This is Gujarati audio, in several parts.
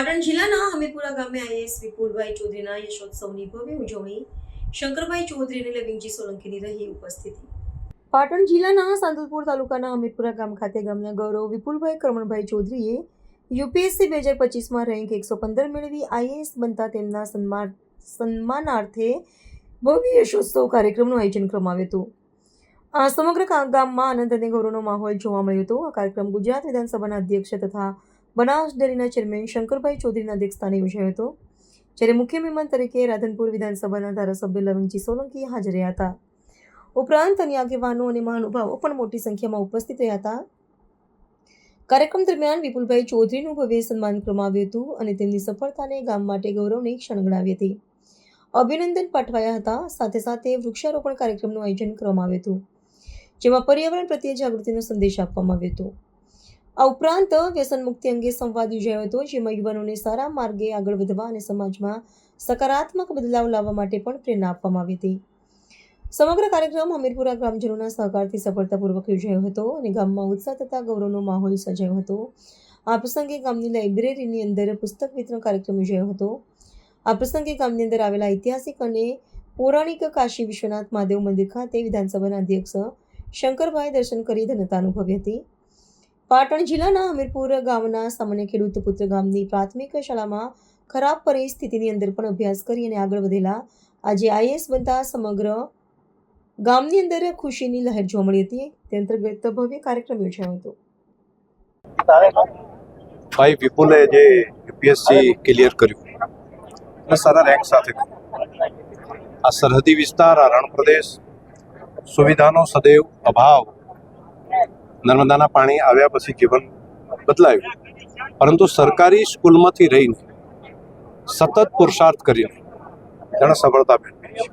પાટણ જિલ્લાના હમીરપુરા ગામે આઈએએસ વિપુલભાઈ ચૌધરીના યશોત્સવની ભવ્ય ઉજવણી શંકરભાઈ ચૌધરી અને લવિંગજી સોલંકીની રહી ઉપસ્થિતિ. પાટણ જિલ્લાના સાંતલપુર તાલુકાના હમીરપુરા ગામ ખાતે ગામના ગૌરવ વિપુલભાઈ કરમણભાઈ ચૌધરીએ યુપીએસસી 2025માં રેન્ક 115 મેળવી આઈએએસ બનતા તેમના સન્માનાર્થે ભવ્ય યશોત્સવ કાર્યક્રમનું આયોજન કરવામાં આવ્યું હતું. આ સમગ્ર ગામમાં આનંદ અને ગૌરવનો માહોલ જોવા મળ્યો હતો. આ કાર્યક્રમ ગુજરાત વિધાનસભાના અધ્યક્ષ તથા બનાસ ડેરીના ચેરમેન શંકરભાઈ ચૌધરીના અધ્યક્ષસ્થાને યોજાયો હતો, જ્યારે મુખ્ય મહેમાન તરીકે રાધનપુર વિધાનસભાના ધારાસભ્ય લવિંગજી સોલંકી હાજર રહ્યા હતા. ઉપરાંત અન્ય આગેવાનો અને મહાનુભાવો પણ મોટી સંખ્યામાં ઉપસ્થિત રહ્યા હતા. કાર્યક્રમ દરમિયાન વિપુલભાઈ ચૌધરીનું ભવ્ય સન્માન કરવામાં આવ્યું હતું અને તેમની સફળતાને ગામ માટે ગૌરવની ક્ષણ ગણાવી હતી. અભિનંદન પાઠવાયા હતા. સાથે સાથે વૃક્ષારોપણ કાર્યક્રમનું આયોજન કરવામાં આવ્યું હતું, જેમાં પર્યાવરણ પ્રત્યે જાગૃતિનો સંદેશ આપવામાં આવ્યો હતો. આ ઉપરાંત વ્યસન મુક્તિ અંગે સંવાદ યોજાયો હતો, જેમાં યુવાનોને સારા માર્ગે આગળ વધવા અને સમાજમાં સકારાત્મક બદલાવ લાવવા માટે પણ પ્રેરણા આપવામાં આવી હતી. સમગ્ર કાર્યક્રમ હમીરપુરા ગ્રામજનોના સહકારથી સફળતાપૂર્વક યોજાયો હતો અને ગામમાં ઉત્સાહ તથા ગૌરવનો માહોલ સર્જાયો હતો. આ પ્રસંગે ગામની લાઇબ્રેરીની અંદર પુસ્તક વિતરણ કાર્યક્રમ યોજાયો હતો. આ પ્રસંગે ગામની અંદર આવેલા ઐતિહાસિક અને પૌરાણિક કાશી વિશ્વનાથ મહાદેવ મંદિર ખાતે વિધાનસભાના અધ્યક્ષ શંકરભાઈ દર્શન કરી ધન્યતા અનુભવી હતી. પાટણ જિલ્લાના હમીરપુર ગામના સામાન્ય ખેડૂત પુત્ર ગામની પ્રાથમિક શાળામાં ખરાબ પરિસ્થિતિની અંદર પણ અભ્યાસ કરી અને આગળ વધેલા આજે આઈએએસ બનતા સમગ્ર ગામની અંદર ખુશીની લહેર જોવા મળી હતી. તે અંતર્ગત ભવ્ય કાર્યક્રમ યોજાયો હતો. ભાઈ વિપુલે જે યુપીએસસી ક્લિયર કર્યું અને સારા રેન્ક સાથે આ સરહદી વિસ્તાર, આ રણ પ્રદેશ, સુવિધાનો સદૈવ અભાવ, નર્મદાના પાણી આવ્યા પછી જીવન બદલાયું, પરંતુ સરકારી સ્કૂલમાંથી રહીને સતત પુરુષાર્થ કરીને તેણે સફળતા મેળવી છે.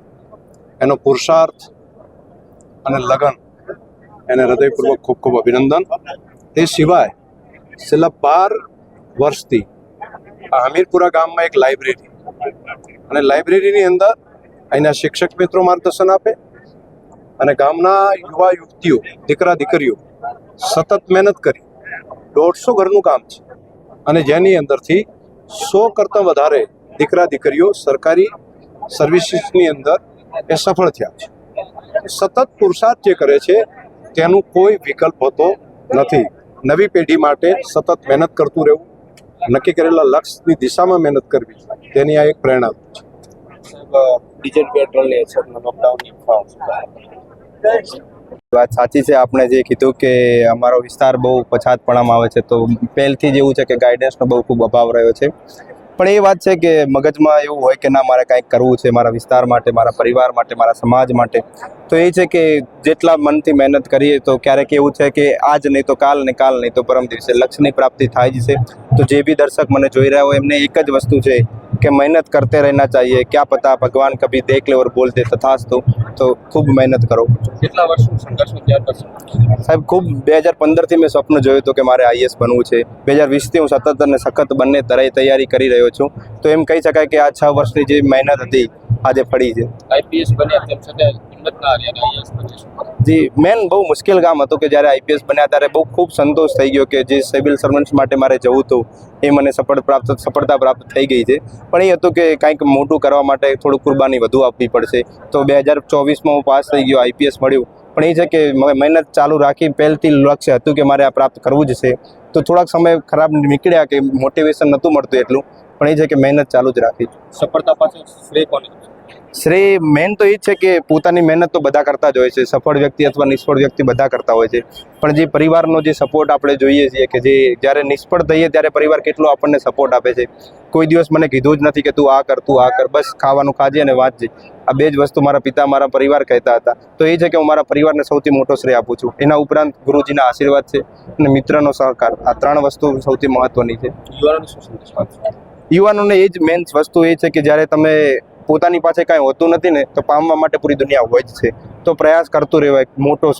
એનો પુરુષાર્થ અને લગન એને હૃદયપૂર્વક ખૂબ ખૂબ અભિનંદન. તે સિવાય છેલ્લા 12 વર્ષથી આ હમીરપુરા ગામમાં એક લાઇબ્રેરી અને લાઇબ્રેરીની અંદર અહીંના શિક્ષક મિત્રો માર્ગદર્શન આપે અને ગામના યુવા યુવતીઓ, દીકરા દીકરીઓ સતત મહેનત કરી 150 ઘરનું કામ છે અને જેની અંદરથી 100 કરતાં વધારે દીકરા દીકરીઓ સરકારી સર્વિસીસની અંદર એ સફળ થયા છે. સતત પુરુષાર્થ જે કરે છે તેનું કોઈ વિકલ્પ હોતો નથી. નવી પેઢી માટે સતત મહેનત કરતું રહેવું, નક્કી કરેલા લક્ષ્યની દિશામાં મહેનત કરવી, તેની આ એક પ્રેરણા છે. ડીઝલ પેટ્રોલની અછતનો લોકડાઉનની વાત સાચી છે. આપણે જે કીધું કે અમારો વિસ્તાર બહુ પછાતપણામાં આવે છે, તો પહેલથી જ એવું છે કે ગાઈડન્સનો બહુ ખૂબ અભાવ રહ્યો છે. પણ એ વાત છે કે મગજમાં એવું હોય કે ના, મારે કાંઈક કરવું છે મારા વિસ્તાર માટે, મારા પરિવાર માટે, મારા સમાજ માટે. તો એ છે કે જેટલા મનથી મહેનત કરીએ તો ક્યારેક એવું છે કે આજ નહીં તો કાલ, ને કાલ નહીં તો પરમ દિવસે લક્ષ્યની પ્રાપ્તિ થાય જ છે. તો જે બી દર્શક મને જોઈ રહ્યા હોય એમને એક જ વસ્તુ છે કે મહેનત કરતે રહેના चाहिए. क्या पता भगवान कभी देख ले और बोल दे तथास्तु. तो ખૂબ મહેનત કરો. કેટલા વર્ષનું સંઘર્ષનો ત્યાગ કરશો સાહેબ? ખૂબ 2015થી મેં સ્વપ્ન જોયું હતું કે મારે આઈએએસ બનવું છે. 2020થી હું સતત અને સખત બંને તૈયારી કરી રહ્યો છું. તો એમ કહી શકાય કે આ 6 વર્ષની જે મહેનત હતી આજે ફળી છે. આઈપીએસ બન્યા તેમ છતાં હિંમત ના હારી અને આઈએએસ બન્યા. જી, મેન બહુ મુશ્કેલ કામ હતું કે જ્યારે આઈપીએસ બન્યા ત્યારે બહુ ખૂબ સંતોષ થઈ ગયો કે જે સિવિલ સર્વન્ટ્સ માટે મારે જવું હતું એ મને સફળતા પ્રાપ્ત થઈ ગઈ છે. પણ એ હતું કે કંઈક મોટું કરવા માટે થોડું કુરબાની વધુ આપવી પડશે. તો 2024માં હું પાસ થઈ ગયો, આઈપીએસ મળ્યું. પણ એ છે કે મહેનત ચાલુ રાખી. પહેલથી લક્ષ્ય હતું કે મારે આ પ્રાપ્ત કરવું જ છે. તો થોડાક સમય ખરાબ નીકળ્યા કે મોટિવેશન નહોતું મળતું એટલું, પણ એ છે કે મહેનત ચાલુ જ રાખી. સફળતા પાછળ શ્રેય કોને? શ્રેય મેન તો એ જ છે કે પોતાની મહેનત તો બધા કરતા જ હોય છે. સફળ વ્યક્તિ અથવા નિષ્ફળ વ્યક્તિ બધા કરતા હોય છે. પણ જે પરિવારનો જે સપોર્ટ આપણે જોઈએ છીએ કે જે જ્યારે નિષ્ફળ થઈએ ત્યારે પરિવાર કેટલો આપણને સપોર્ટ આપે છે. કોઈ દિવસ મને કીધું જ નથી કે તું આ કર, બસ ખાવાનું ખાજે અને વાંચજે. આ બે જ વસ્તુ મારા પિતા, મારા પરિવાર કહેતા હતા. તો એ છે કે હું મારા પરિવારને સૌથી મોટો શ્રેય આપું છું. એના ઉપરાંત ગુરુજીના આશીર્વાદ છે અને મિત્રનો સહકાર. આ 3 વસ્તુ સૌથી મહત્વની છે. યુવાનોને શું સંદેશ આપશો? યુવાનોને એ જ મેન વસ્તુ એ છે કે જ્યારે તમે પોતાની પાસે કાંઈ હોતું નથી ને, તો પામવા માટે પૂરી દુનિયા હોય જ છે. તો પ્રયાસ કરતું રહેવાય.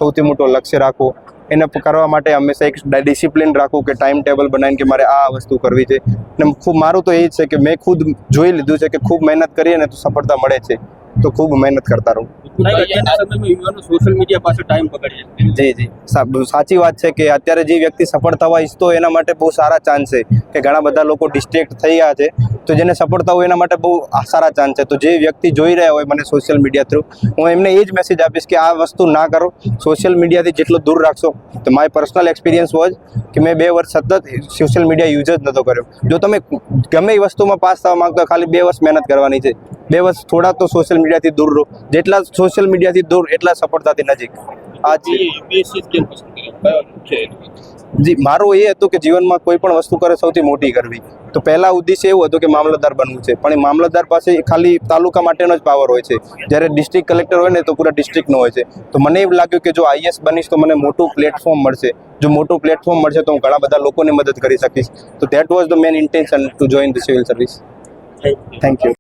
સૌથી મોટો લક્ષ્ય રાખો. એને કરવા માટે હંમેશા એક ડિસિપ્લિન રાખવું કે ટાઈમ ટેબલ બનાવીને કે મારે આ વસ્તુ કરવી છે. ને ખૂબ મારું તો એ જ છે કે મેં ખુદ જોઈ લીધું છે કે ખૂબ મહેનત કરીએ ને તો સફળતા મળે છે. તો ખૂબ મહેનત કરતા રહું. અત્યારના સમયમાં યુવાનો સોશિયલ મીડિયા પાસે ટાઈમ બગાડે છે. જી સાચી વાત છે કે અત્યારે જે વ્યક્તિ સફળ થવા ઈચ્છતો હોય એના માટે બહુ સારા ચાન્સ છે કે ઘણા બધા લોકો ડિસ્ટ્રેક્ટ થઈ ગયા છે, તો જેને સફળતા હોય એના માટે બહુ સારા ચાન્સ છે. તો જે વ્યક્તિ જોઈ રહ્યા હોય મને સોશિયલ મીડિયા થ્રુ, હું એમને એ જ મેસેજ આપીશ કે આ વસ્તુ ના કરો. સોશિયલ મીડિયાથી જેટલું દૂર રાખશો, તો માય પર્સનલ એક્સપિરિયન્સ વોઝ કે મેં 2 વર્ષ સતત સોશિયલ મીડિયા યુઝ જ નહોતો કર્યો. જો તમે ગમે એ વસ્તુમાં પાસ થવા માંગતો હોય, ખાલી 2 વર્ષ મહેનત કરવાની છે. 2 વર્ષ થોડા તો સોશિયલ મીડિયાથી દૂર રહો. જેટલા સોશિયલ મીડિયાથી દૂર એટલા સફળતાથી નજીક. આ યુપીએસસી કેમ પસંદ કર્યું? કયો મુખ્ય હેતુ હતો? જી મારું એ હતું કે જીવનમાં કોઈ પણ વસ્તુ કરે સૌથી મોટી કરવી. તો પહેલા ઉદ્દેશ્ય એવું હતું કે મામલતદાર બનવું છે, પણ એ મામલતદાર પાસે ખાલી તાલુકા માટેનો જ પાવર હોય છે, જ્યારે ડિસ્ટ્રિક્ટ કલેક્ટર હોય ને તો પૂરા ડિસ્ટ્રિક્ટનો હોય છે. તો મને એવું લાગ્યું કે જો આઈએસ બનીશ તો મને મોટું પ્લેટફોર્મ મળશે. જો મોટું પ્લેટફોર્મ મળશે તો હું ઘણા બધા લોકોને મદદ કરી શકીશ. તો that was the main intention to join the civil service. Thank you.